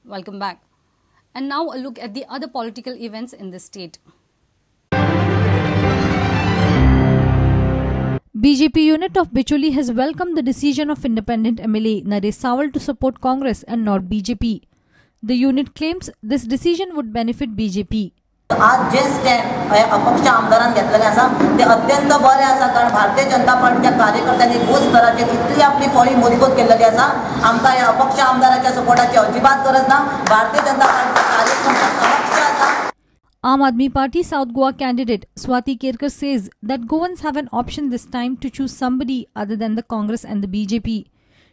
Welcome back. And now a look at the other political events in the state. BJP unit of Bicholi has welcomed the decision of independent MLA Naresh Sawal to support Congress and not BJP. The unit claims this decision would benefit BJP. आज जे step अपक्ष आमदारान घेतलेले आसा ते अत्यंत बरे आसा कारण भारतीय जनता पार्टीच्या कार्यकर्त्यांनी बूथ स्तराचेर इतली आपली फळी मजबूत केलेली आसा आमकां ह्या अपक्ष आमदाराच्या सपोर्टाची अजिबात गरज ना भारतीय जनता पार्टीचा कार्यक्रम समक्ष आसा. Aam Aadmi Party South Goa candidate Swati Kerkar says that Goans have an option this time to choose somebody other than the Congress and the BJP.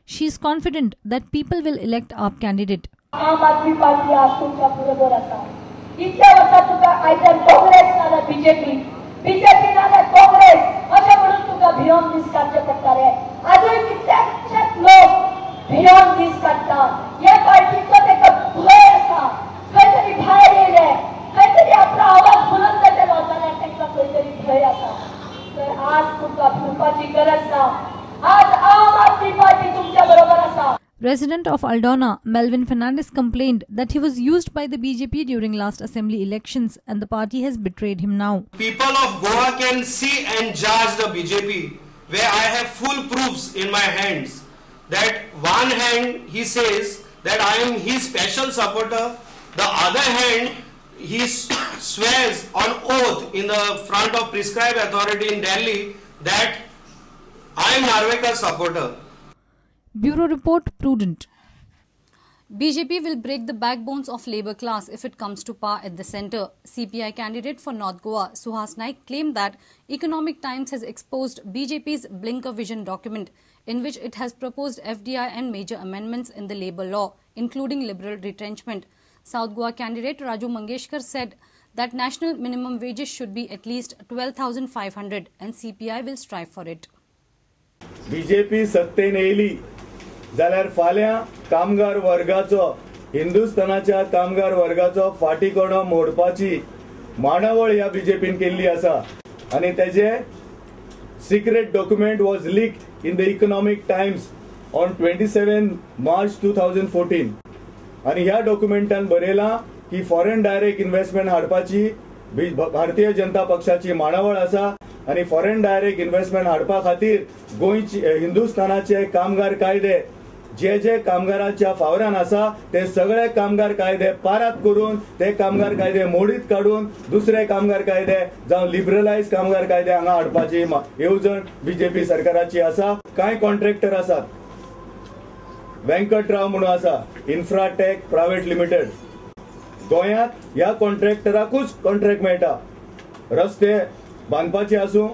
She is confident that people will elect our candidate. Aam Aadmi Party आज तुमच्या बरोबर आसा. इतल्या वर्षां तुका either Congress नाल्यार BJP नाल्यार काँग्रेस अशें म्हणून तुका भियोन दीस काडचे पडटाले. आजूय कितलेशेच लोक भियोन दीस काडटात. ह्या पार्टीचो तेका भंय आसा. खंय तरी भायर येयले खंय तरी आपलो आवाज बुलंद केलो जाल्यार तेंकां खंय तरी भंय आसा. तर आज तुका भिवपाची गरज ना. आज आम आदमी पार्टी तुमच्या बरोबर आसा. Resident of Aldona, Melvin Fernandez complained that he was used by the BJP during last assembly elections and the party has betrayed him now. People of Goa can see and judge the BJP where I have full proofs in my hands. That one hand he says that I am his special supporter, the other hand he swears on oath in the front of prescribed authority in Delhi that I am Narvekar's supporter. Bureau Report Prudent. BJP will break the backbones of labour class if it comes to power at the centre. CPI candidate for North Goa, Suhas Naik, claimed that Economic Times has exposed BJP's Blinker Vision document, in which it has proposed FDI and major amendments in the labour law, including liberal retrenchment. South Goa candidate Raju Mangeshkar said that national minimum wages should be at least 12,500 and CPI will strive for it. BJP सत्तेन येयली जाल्यार फाल्यां कामगार वर्गाचो हिंदुस्थानाच्या कामगार वर्गाचो फाटीकणो मोडपाची मांडावळ ह्या बीजेपीन केल्ली आसा आनी तेजे secret document was leaked in the Economic Times on 27 March 2014 आनी ह्या डॉक्युमेंटान बरयलां की फॉरेन डायरेक्ट इन्व्हेस्टमेंट हाडपाची भारतीय जनता पक्षाची मांडावळ आसा आनी फॉरेन डायरेक्ट इन्व्हेस्टमेंट हाडपा खातीर गोंयचे हिंदुस्थानाचे कामगार कायदे जे कामगारांच्या फावरान आसा ते सगळे कामगार कायदे पारात करून ते कामगार कायदे मोडीत काडून दुसरे कामगार कायदे जावं लिबरलायज कामगार कायदे हांगा हाडपाची येवजण बीजेपी सरकाराची आसा. कांय कॉन्ट्रॅक्टर आसात व्यंकटराव म्हणून आसा इन्फ्राटेक प्रायव्हेट लिमिटेड गोंयांत ह्या कॉन्ट्रॅक्टराकूच कॉन्ट्रॅक्ट मेळटा रस्ते बांदपाचे आसूं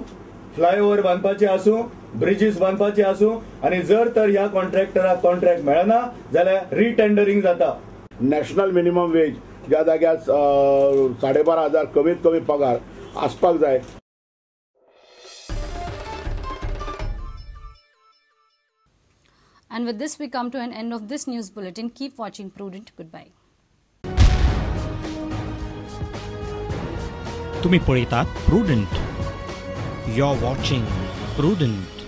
फ्लायओव्हर बांदपाचे आसूं ब्रिजीस बांदपाचे आसूं आनी जर तर ह्या कॉन्ट्रॅक्टराक कॉन्ट्रॅक्ट मेळना जाल्यार रिटेंडरिंग जाता. नॅशनल मिनिमम वेज ज्या जाग्यार 12,500 कमीत कमी पगार आसपाक जाय. And with this we come to an end of this news bulletin. Keep watching Prudent. Goodbye. तुम्ही पळयतात प्रुडंट. You're watching Prudent.